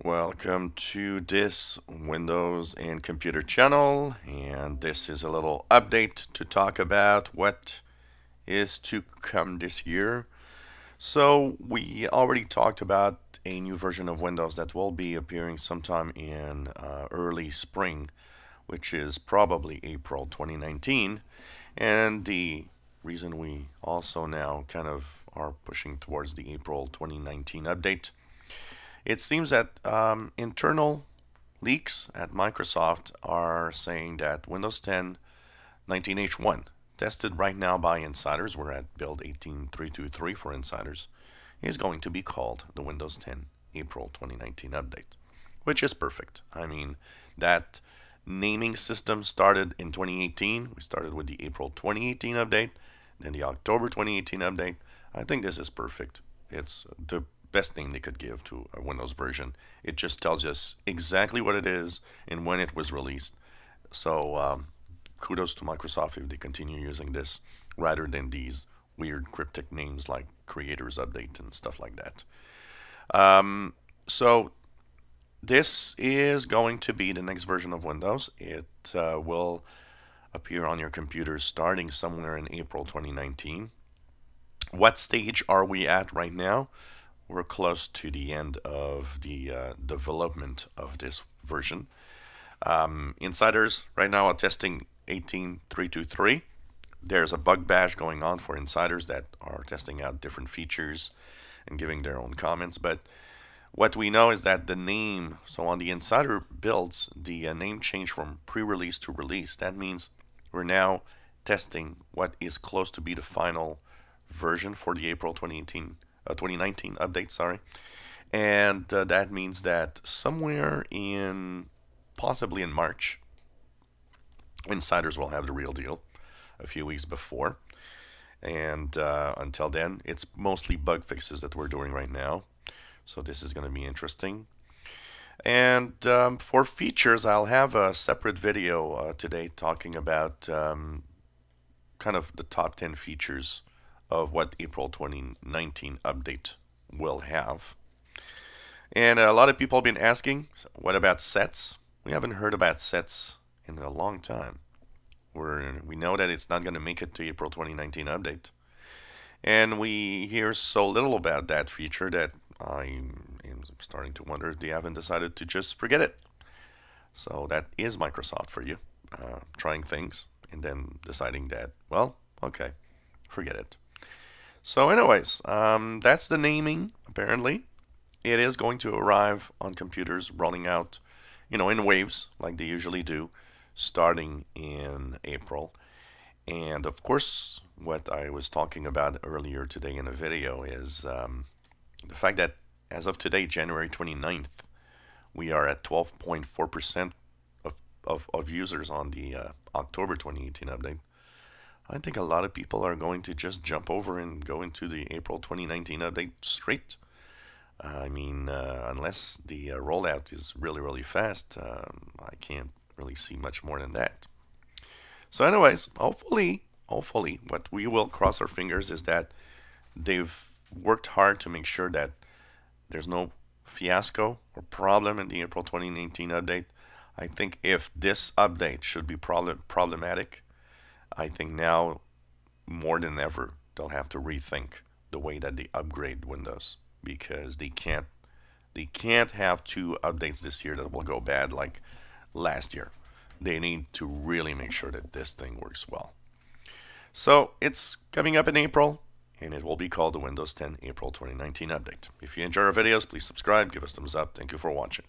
Welcome to this Windows and Computer channel, and this is a little update to talk about what is to come this year. So we already talked about a new version of Windows that will be appearing sometime in early spring, which is probably April 2019. And the reason we also now kind of are pushing towards the April 2019 update, it seems that internal leaks at Microsoft are saying that Windows 10 19H1, tested right now by insiders, we're at build 18323 for insiders, is going to be called the Windows 10 April 2019 update, which is perfect. I mean, that naming system started in 2018. We started with the April 2018 update, then the October 2018 update. I think this is perfect. It's the best name they could give to a Windows version. It just tells us exactly what it is and when it was released. So kudos to Microsoft if they continue using this rather than these weird cryptic names like Creators Update and stuff like that. So this is going to be the next version of Windows. It will appear on your computers starting somewhere in April 2019. What stage are we at right now? We're close to the end of the development of this version. Insiders right now are testing 18323. There's a bug bash going on for insiders that are testing out different features and giving their own comments. But what we know is that the name, so on the insider builds, the name changed from pre-release to release. That means we're now testing what is close to be the final version for the April 2019 update, sorry. And that means that somewhere in, possibly in March, insiders will have the real deal a few weeks before. And until then, it's mostly bug fixes that we're doing right now. So this is going to be interesting. And for features, I'll have a separate video today talking about kind of the top 10 features of what April 2019 update will have. And a lot of people have been asking, what about sets? We haven't heard about sets in a long time. We know that it's not going to make it to April 2019 update. And we hear so little about that feature that I'm starting to wonder if they haven't decided to just forget it. So that is Microsoft for you, trying things and then deciding that, well, okay, forget it. So anyways, that's the naming, apparently. It is going to arrive on computers rolling out, in waves like they usually do, starting in April. And of course, what I was talking about earlier today in a video is the fact that as of today, January 29th, we are at 12.4% of users on the October 2018 update. I think a lot of people are going to just jump over and go into the April 2019 update straight. I mean, unless the rollout is really, really fast, I can't really see much more than that. So anyways, hopefully, what we will cross our fingers is that they've worked hard to make sure that there's no fiasco or problem in the April 2019 update. I think if this update should be problematic, I think now more than ever they'll have to rethink the way that they upgrade Windows, because they can't have two updates this year that will go bad like last year. They need to really make sure that this thing works well. So it's coming up in April, and it will be called the Windows 10 April 2019 update. If you enjoy our videos, please subscribe, give us a thumbs up. Thank you for watching.